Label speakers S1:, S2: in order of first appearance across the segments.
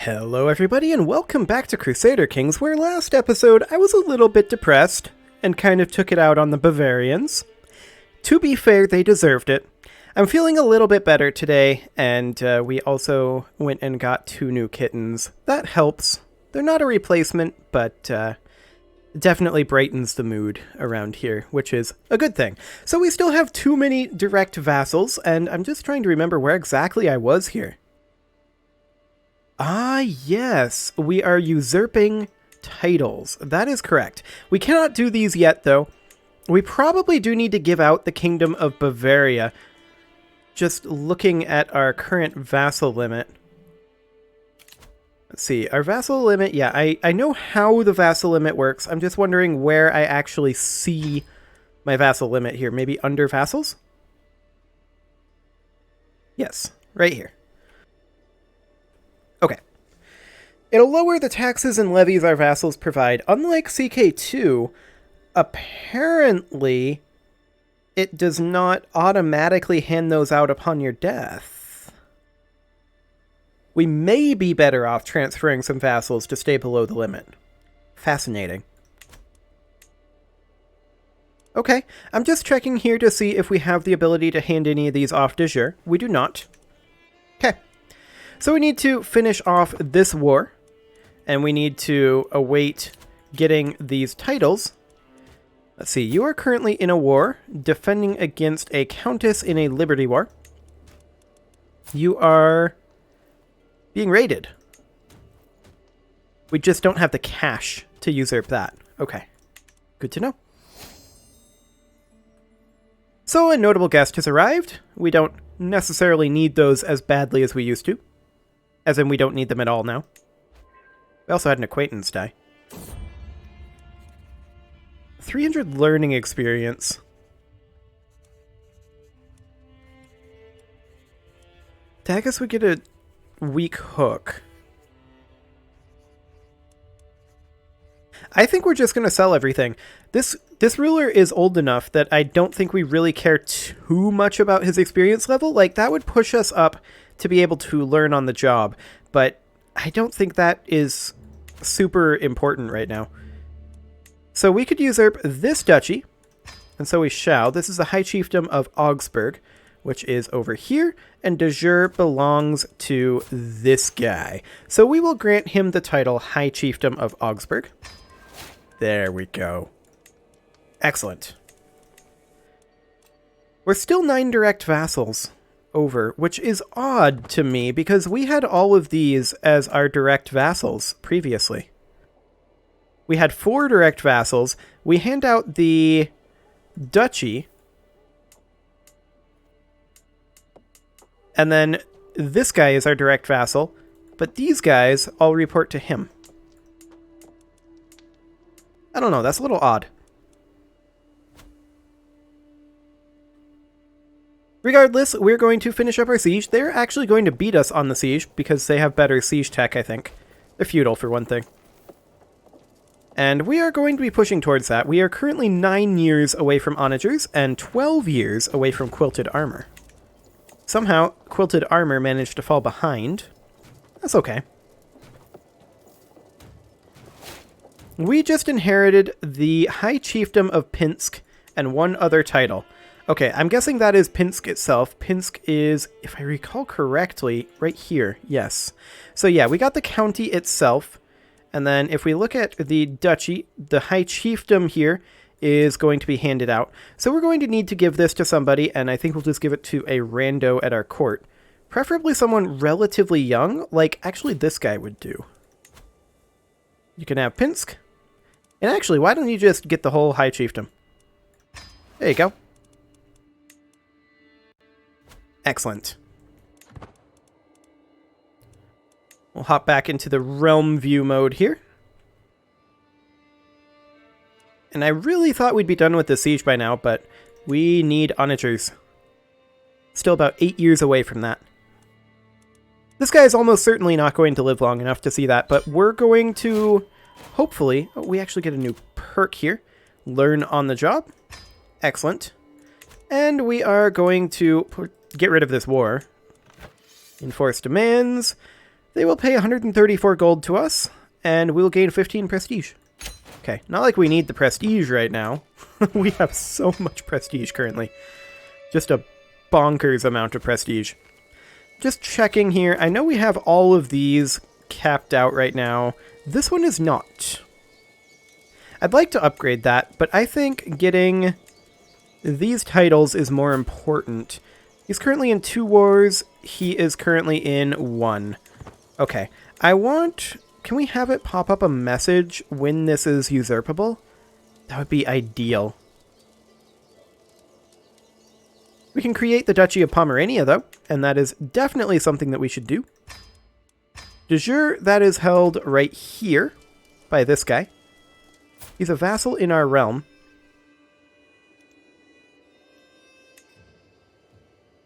S1: Hello everybody and welcome back to Crusader Kings, where last episode I was a little bit depressed and kind of took it out on the Bavarians. To be fair, they deserved it. I'm feeling a little bit better today, and we also went and got 2 new kittens. That helps. They're not a replacement, but definitely brightens the mood around here, which is a good thing. So we still have too many direct vassals, and I'm just trying to remember where exactly I was here. Ah, yes, we are usurping titles. That is correct. We cannot do these yet, though. We probably do need to give out the Kingdom of Bavaria. Just looking at our current vassal limit. Let's see, our vassal limit, yeah, I know how the vassal limit works. I'm just wondering where I actually see my vassal limit here. Maybe under vassals? Yes, right here. Okay. It'll lower the taxes and levies our vassals provide. Unlike CK2, apparently it does not automatically hand those out upon your death. We may be better off transferring some vassals to stay below the limit. Fascinating. Okay, I'm just checking here to see if we have the ability to hand any of these off de jure. We do not. Okay. So we need to finish off this war, and we need to await getting these titles. Let's see, you are currently in a war, defending against a countess in a liberty war. You are being raided. We just don't have the cash to usurp that. Okay, good to know. So a notable guest has arrived. We don't necessarily need those as badly as we used to. As in, we don't need them at all now. We also had an acquaintance die. 300 learning experience. I guess we get a weak hook. I think we're just going to sell everything. This ruler is old enough that I don't think we really care too much about his experience level. Like, that would push us up to be able to learn on the job, but I don't think that is super important right now. So we could usurp this duchy, and so we shall. This is the High Chiefdom of Augsburg, which is over here, and de jure belongs to this guy. So we will grant him the title High Chiefdom of Augsburg. There we go. Excellent. We're still 9 direct vassals over, which is odd to me because we had all of these as our direct vassals previously. We had 4 direct vassals. We hand out the duchy, and then this guy is our direct vassal, but these guys all report to him. I don't know, that's a little odd. Regardless, we're going to finish up our siege. They're actually going to beat us on the siege because they have better siege tech, I think. They're feudal, for one thing. And we are going to be pushing towards that. We are currently 9 years away from onagers and 12 years away from quilted armor. Somehow, quilted armor managed to fall behind. That's okay. We just inherited the High Chiefdom of Pinsk and 1 other title. Okay, I'm guessing that is Pinsk itself. Pinsk is, if I recall correctly, right here. Yes. So yeah, we got the county itself. And then if we look at the duchy, the High Chiefdom here is going to be handed out. So we're going to need to give this to somebody, and I think we'll just give it to a rando at our court. Preferably someone relatively young, like actually this guy would do. You can have Pinsk. And actually, why don't you just get the whole High Chiefdom? There you go. Excellent. We'll hop back into the realm view mode here. And I really thought we'd be done with the siege by now, but we need onagers. Still about 8 years away from that. This guy is almost certainly not going to live long enough to see that, but we're going to, hopefully, we actually get a new perk here. Learn on the job. Excellent. And we are going to get rid of this war. Enforce demands. They will pay 134 gold to us, and we'll gain 15 prestige. Okay, not like we need the prestige right now. We have so much prestige currently. Just a bonkers amount of prestige. Just checking here. I know we have all of these capped out right now. This one is not. I'd like to upgrade that, but I think getting these titles is more important. He's currently in 2 wars. He is currently in 1. Okay. I want... Can we have it pop up a message when this is usurpable? That would be ideal. We can create the Duchy of Pomerania, though, and that is definitely something that we should do. De jure, that is held right here by this guy. He's a vassal in our realm.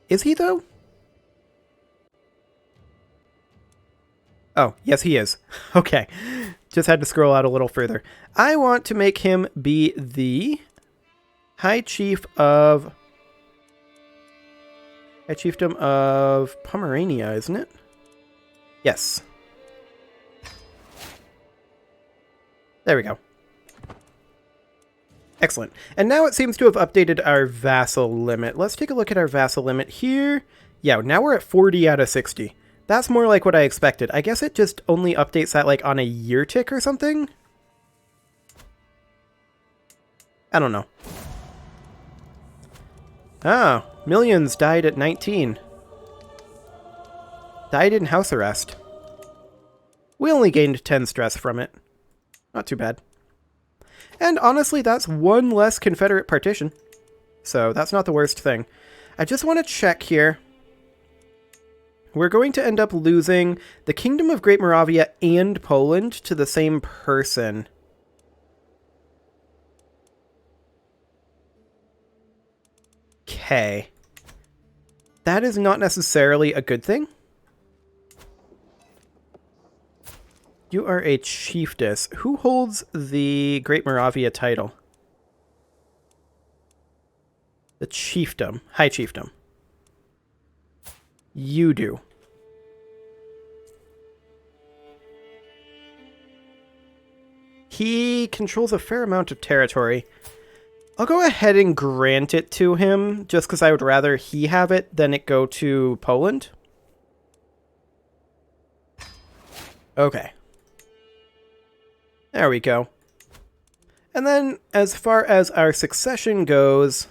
S1: Is he, though? Oh, yes, he is. Okay. Just had to scroll out a little further. I want to make him be the High Chief of... High Chiefdom of Pomerania, isn't it? Yes. There we go. Excellent. And now it seems to have updated our vassal limit. Let's take a look at our vassal limit here. Yeah, now we're at 40 out of 60. That's more like what I expected. I guess it just only updates that like on a year tick or something? I don't know. Ah, millions died at 19. Died in house arrest. We only gained 10 stress from it. Not too bad. And honestly, that's 1 less Confederate partition. So that's not the worst thing. I just want to check here. We're going to end up losing the Kingdom of Great Moravia and Poland to the same person. Okay. That is not necessarily a good thing. You are a chiefess. Who holds the Great Moravia title? The chiefdom. High chiefdom. You do. He controls a fair amount of territory. I'll go ahead and grant it to him, just because I would rather he have it than it go to Poland. Okay. There we go. And then, as far as our succession goes...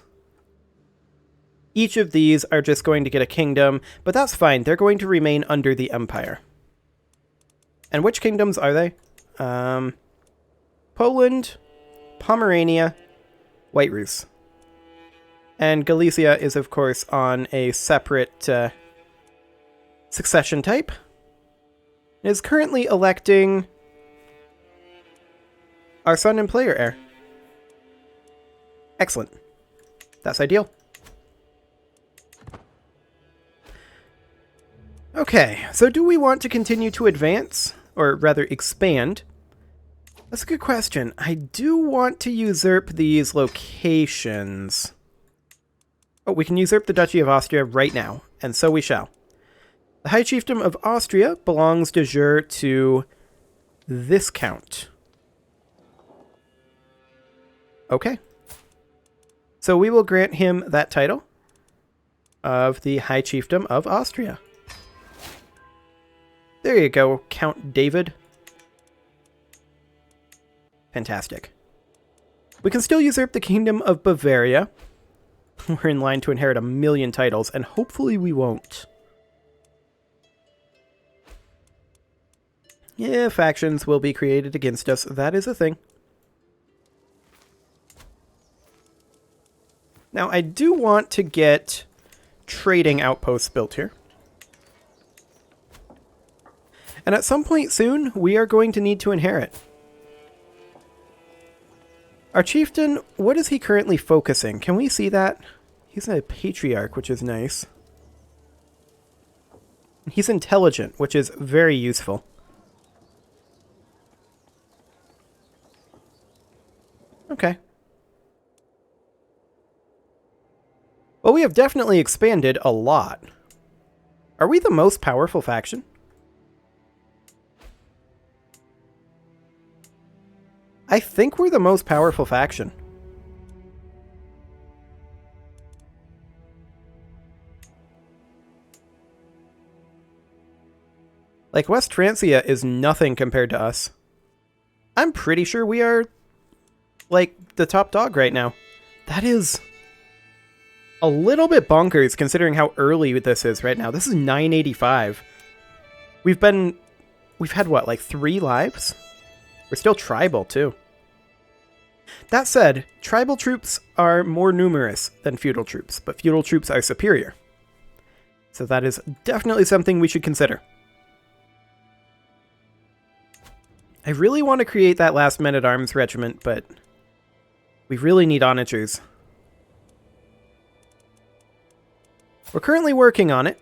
S1: Each of these are just going to get a kingdom, but that's fine. They're going to remain under the Empire. And which kingdoms are they? Poland, Pomerania, White Rus. And Galicia is, of course, on a separate succession type. It is currently electing our son and player heir. Excellent. That's ideal. Okay, so do we want to continue to advance? Or rather, expand? That's a good question. I do want to usurp these locations. Oh, we can usurp the Duchy of Austria right now, and so we shall. The High Chiefdom of Austria belongs de jure to this count. Okay. So we will grant him that title of the High Chiefdom of Austria. There you go, Count David. Fantastic. We can still usurp the Kingdom of Bavaria. We're in line to inherit 1 million titles, and hopefully we won't. Yeah, factions will be created against us. That is a thing. Now, I do want to get trading outposts built here. And at some point soon, we are going to need to inherit. Our chieftain, what is he currently focusing? Can we see that? He's a patriarch, which is nice. He's intelligent, which is very useful. Okay. Well, we have definitely expanded a lot. Are we the most powerful faction? I think we're the most powerful faction. Like, West Francia is nothing compared to us. I'm pretty sure we are, like, the top dog right now. That is a little bit bonkers considering how early this is right now. This is 985. We've had what, like 3 lives? We're still tribal too. That said, tribal troops are more numerous than feudal troops, but feudal troops are superior. So that is definitely something we should consider. I really want to create that last men-at-arms regiment, but we really need onagers. We're currently working on it.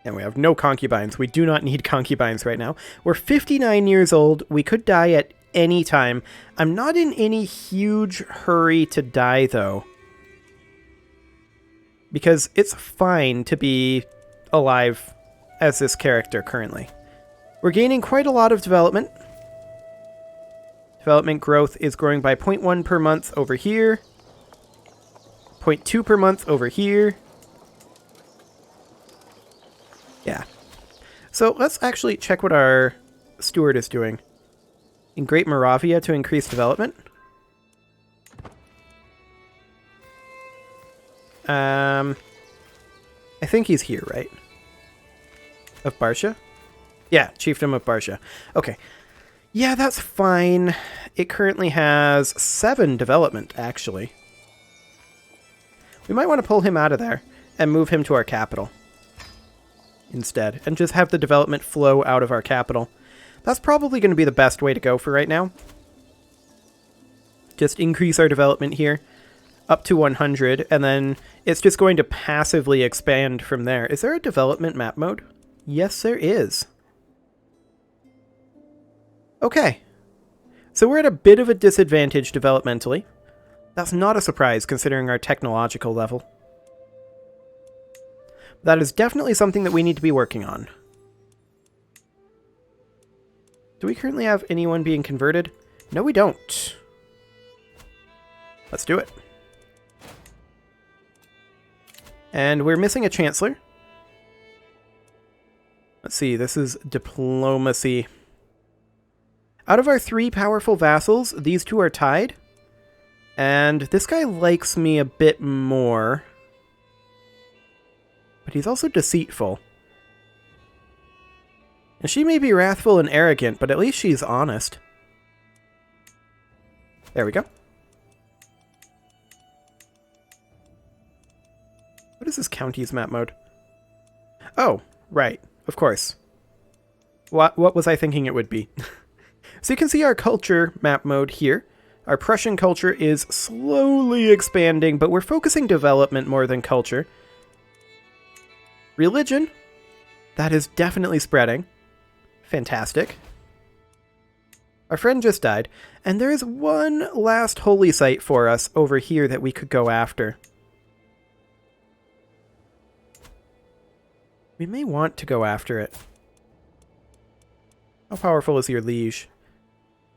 S1: And we have no concubines. We do not need concubines right now. We're 59 years old. We could die at any time. I'm not in any huge hurry to die, though. Because it's fine to be alive as this character currently. We're gaining quite a lot of development. Development growth is growing by 0.1 per month over here. 0.2 per month over here. Yeah. So let's actually check what our steward is doing. In Great Moravia to increase development. I think he's here, right? Of Barsha? Yeah, Chiefdom of Barsha. Okay. Yeah, that's fine. It currently has 7 development, actually. We might want to pull him out of there and move him to our capital instead, and just have the development flow out of our capital. That's probably going to be the best way to go for right now. Just increase our development here up to 100, and then it's just going to passively expand from there. Is there a development map mode? Yes, there is. Okay. So we're at a bit of a disadvantage developmentally. That's not a surprise considering our technological level. That is definitely something that we need to be working on. Do we currently have anyone being converted? No, we don't. Let's do it. And we're missing a chancellor. Let's see, this is diplomacy. Out of our 3 powerful vassals, these 2 are tied. And this guy likes me a bit more. But he's also deceitful. And she may be wrathful and arrogant, but at least she's honest. There we go. What is this county's map mode? Oh, right. Of course. What was I thinking it would be? So you can see our culture map mode here. Our Prussian culture is slowly expanding, but we're focusing development more than culture. Religion, that is definitely spreading. Fantastic. Our friend just died, and there is one last holy site for us over here that we could go after. We may want to go after it. How powerful is your liege?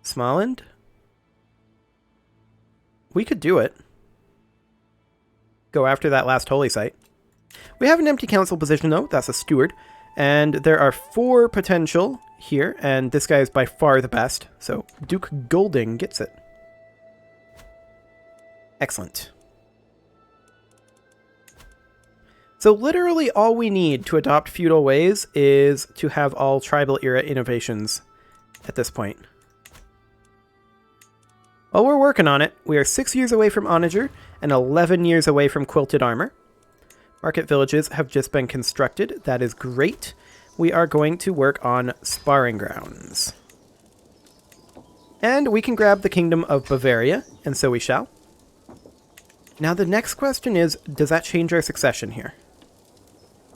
S1: Smaland? We could do it. Go after that last holy site. We have an empty council position, though. That's a steward. And there are 4 potential here, and this guy is by far the best. So Duke Golding gets it. Excellent. So literally all we need to adopt feudal ways is to have all tribal era innovations at this point. While we're working on it, we are 6 years away from onager and 11 years away from quilted armor. Market villages have just been constructed. That is great. We are going to work on sparring grounds. And we can grab the Kingdom of Bavaria, and so we shall. Now the next question is, does that change our succession here?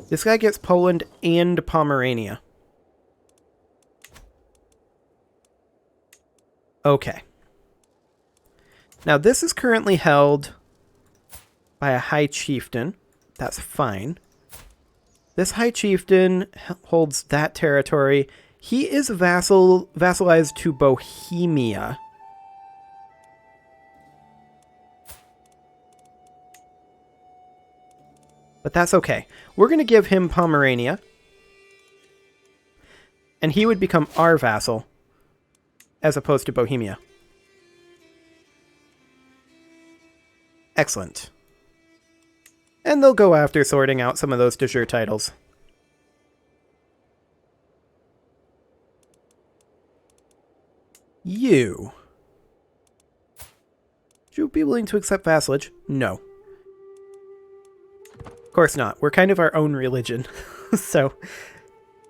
S1: This guy gets Poland and Pomerania. Okay. Now this is currently held by a high chieftain. That's fine. This high chieftain holds that territory. He is vassalized to Bohemia. But that's okay. We're going to give him Pomerania. And he would become our vassal, as opposed to Bohemia. Excellent. And they'll go after sorting out some of those de jure titles. You. Would you be willing to accept vassalage? No. Of course not. We're kind of our own religion. So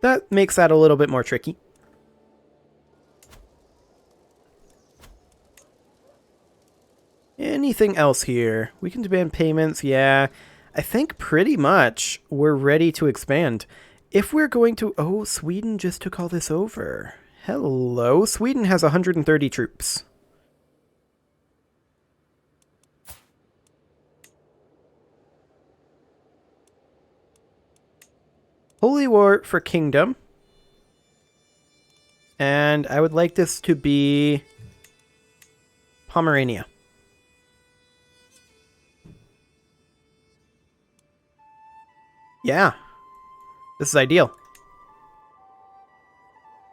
S1: that makes that a little bit more tricky. Anything else here? We can demand payments, yeah. I think pretty much we're ready to expand. If we're going to... Oh, Sweden just took all this over. Hello. Sweden has 130 troops. Holy War for Kingdom. And I would like this to be Pomerania. Yeah. This is ideal.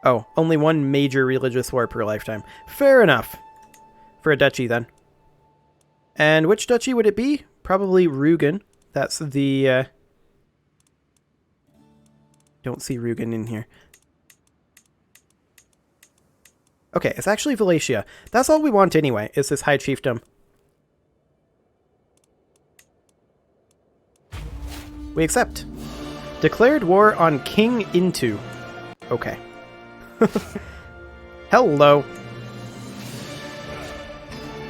S1: Oh, only one major religious war per lifetime. Fair enough. For a duchy, then. And which duchy would it be? Probably Rügen. That's the... Don't see Rügen in here. Okay, it's actually Wallachia. That's all we want anyway, is this High Chiefdom. We accept. Declared war on King Intu. Okay. Hello.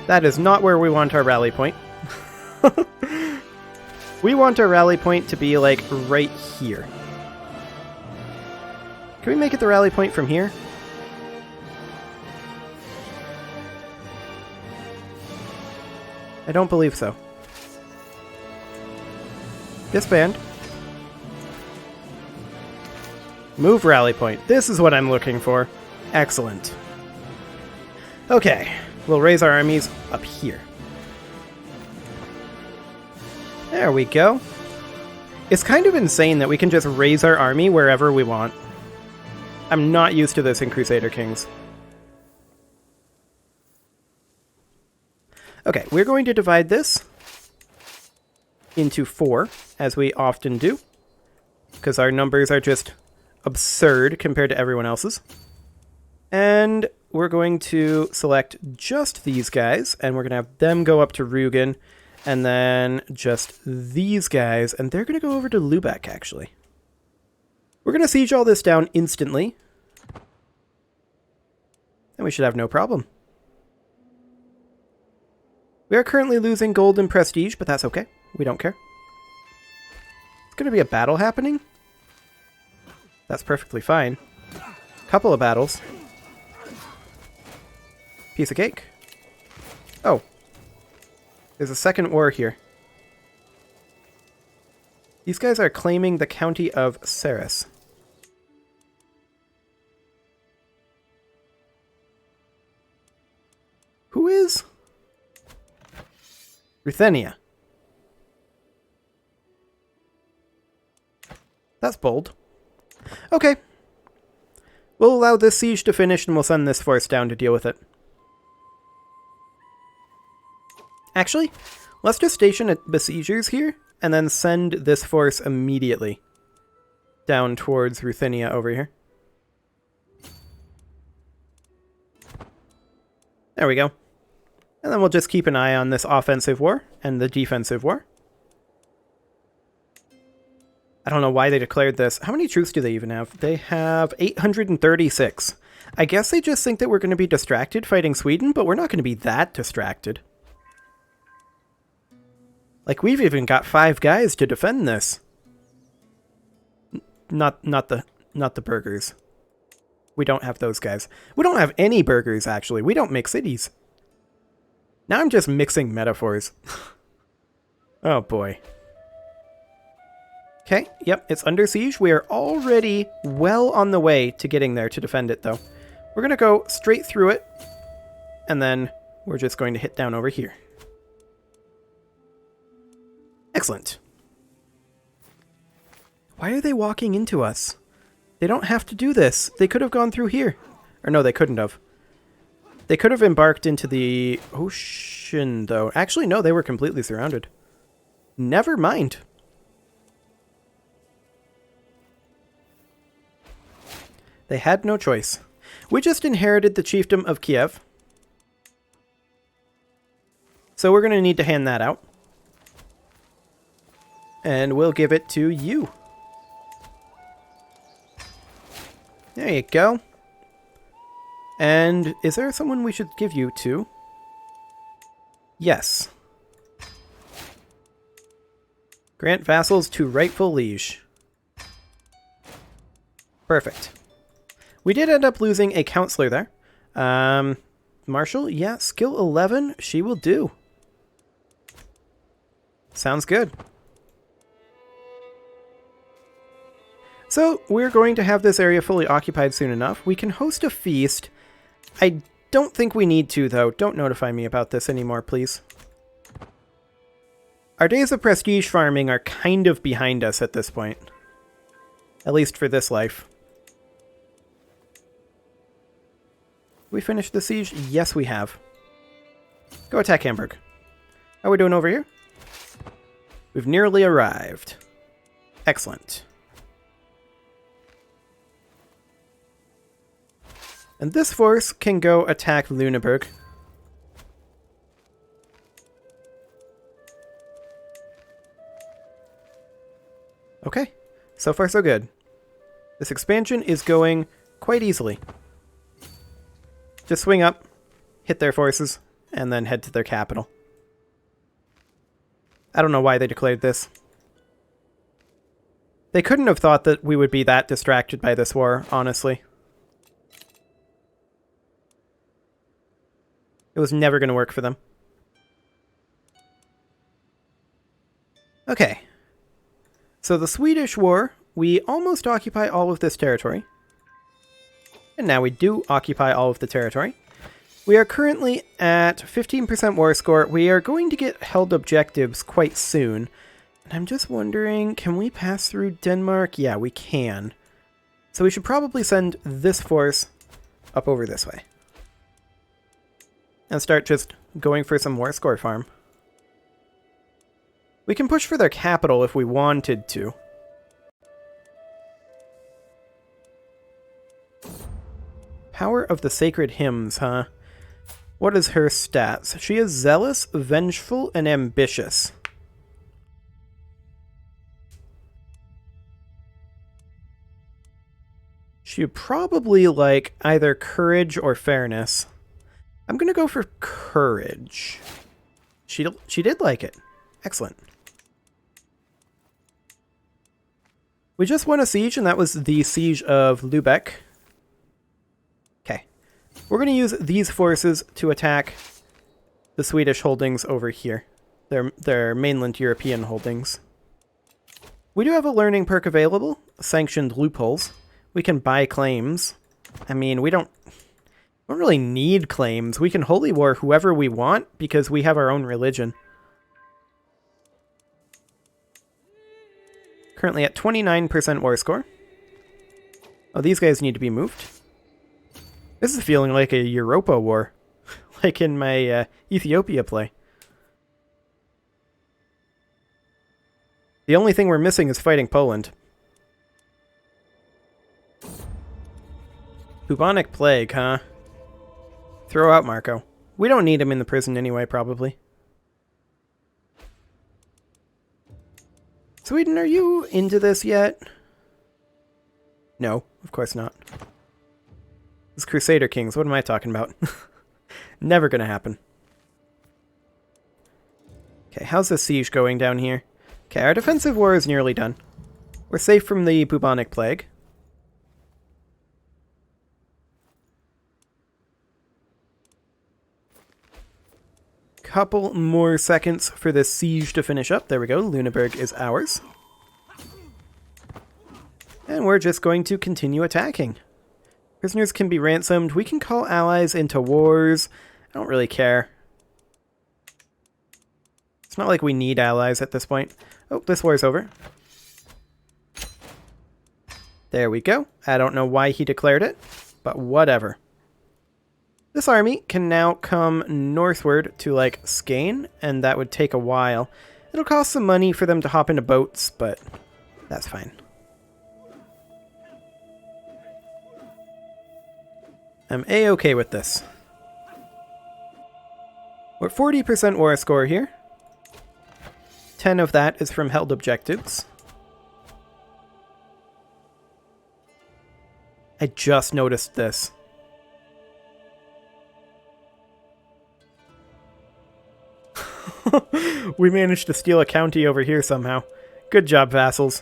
S1: That is not where we want our rally point. We want our rally point to be, like, right here. Can we make it the rally point from here? I don't believe so. Disband. Move rally point. This is what I'm looking for. Excellent. Okay, we'll raise our armies up here. There we go. It's kind of insane that we can just raise our army wherever we want. I'm not used to this in Crusader Kings. Okay, we're going to divide this into 4, as we often do, because our numbers are just absurd compared to everyone else's. And we're going to select just these guys, and we're going to have them go up to Rügen, and then just these guys, and they're going to go over to Lübeck, actually. We're going to siege all this down instantly, and we should have no problem. We are currently losing gold and prestige, but that's okay. We don't care. It's going to be a battle happening. That's perfectly fine. Couple of battles. Piece of cake. Oh. There's a second war here. These guys are claiming the county of Ceres. Who is? Ruthenia. That's bold. Okay. We'll allow this siege to finish and we'll send this force down to deal with it. Actually, let's just station besiegers here and then send this force immediately down towards Ruthenia over here. There we go. And then we'll just keep an eye on this offensive war and the defensive war. I don't know why they declared this. How many troops do they even have? They have 836. I guess they just think that we're going to be distracted fighting Sweden, but we're not going to be that distracted. Like, we've even got 5 guys to defend this. Not the burghers. We don't have those guys. We don't have any burghers, actually. We don't make cities. Now I'm just mixing metaphors. Oh, boy. Okay, yep, it's under siege. We are already well on the way to getting there to defend it, though. We're going to go straight through it, and then we're just going to hit down over here. Excellent. Why are they walking into us? They don't have to do this. They could have gone through here. Or no, they couldn't have. They could have embarked into the ocean, though. Actually, no, they were completely surrounded. Never mind. They had no choice. We just inherited the chiefdom of Kiev. So we're going to need to hand that out. And we'll give it to you. There you go. And is there someone we should give you to? Yes. Grant vassals to rightful liege. Perfect. We did end up losing a counselor there. Marshal, yeah, skill 11, she will do. Sounds good. So, we're going to have this area fully occupied soon enough. We can host a feast. I don't think we need to, though. Don't notify me about this anymore, please. Our days of prestige farming are kind of behind us at this point. At least for this life. We finished the siege? Yes, we have. Go attack Hamburg. How are we doing over here? We've nearly arrived. Excellent. And this force can go attack Lüneburg. Okay, so far so good. This expansion is going quite easily. Just swing up, hit their forces, and then head to their capital. I don't know why they declared this. They couldn't have thought that we would be that distracted by this war, honestly. It was never going to work for them. Okay. So the Swedish War, we almost occupy all of this territory. And now we do occupy all of the territory. We are currently at 15% war score. We are going to get held objectives quite soon. And I'm just wondering, can we pass through Denmark? Yeah, we can. So we should probably send this force up over this way. And start just going for some war score farm. We can push for their capital if we wanted to. Power of the Sacred Hymns, huh? What is her stats? She is zealous, vengeful, and ambitious. She would probably like either courage or fairness. I'm going to go for courage. She did like it. Excellent. We just won a siege, and that was the siege of Lübeck. Okay. We're going to use these forces to attack the Swedish holdings over here. Their mainland European holdings. We do have a learning perk available. Sanctioned loopholes. We can buy claims. I mean, we don't really need claims. We can holy war whoever we want because we have our own religion. Currently at 29% war score. Oh, these guys need to be moved. This is feeling like a Europa war. Like in my Ethiopia play. The only thing we're missing is fighting Poland. Bubonic plague, huh? Throw out Marco. We don't need him in the prison anyway, probably. Sweden, are you into this yet? No, of course not. This Crusader Kings, what am I talking about? Never gonna happen. Okay, how's the siege going down here? Okay, our defensive war is nearly done. We're safe from the bubonic plague. Couple more seconds for this siege to finish up. There we go. Lüneburg is ours. And we're just going to continue attacking. Prisoners can be ransomed. We can call allies into wars. I don't really care. It's not like we need allies at this point. Oh, this war's over. There we go. I don't know why he declared it, but whatever. This army can now come northward to, like, Skane, and that would take a while. It'll cost some money for them to hop into boats, but that's fine. I'm A-okay with this. We're at 40% war score here. 10 of that is from held objectives. I just noticed this. We managed to steal a county over here somehow. Good job, vassals.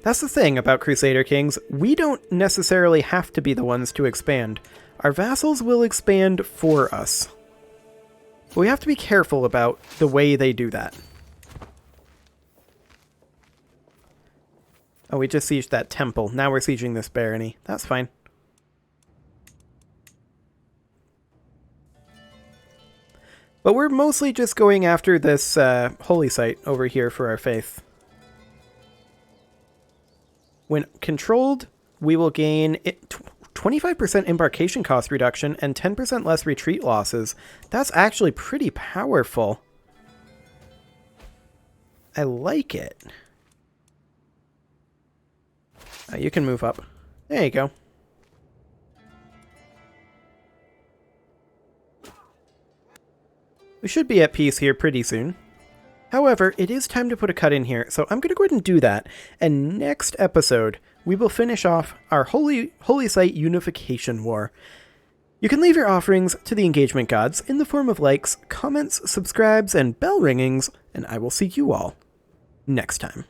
S1: That's the thing about Crusader Kings. We don't necessarily have to be the ones to expand. Our vassals will expand for us. But we have to be careful about the way they do that. Oh, we just sieged that temple. Now we're sieging this barony. That's fine. But we're mostly just going after this holy site over here for our faith. When controlled, we will gain 25% embarkation cost reduction and 10% less retreat losses. That's actually pretty powerful. I like it. You can move up. There you go. We should be at peace here pretty soon. However, it is time to put a cut in here, so I'm going to go ahead and do that. And next episode, we will finish off our Holy Site Unification War. You can leave your offerings to the engagement gods in the form of likes, comments, subscribes, and bell ringings, and I will see you all next time.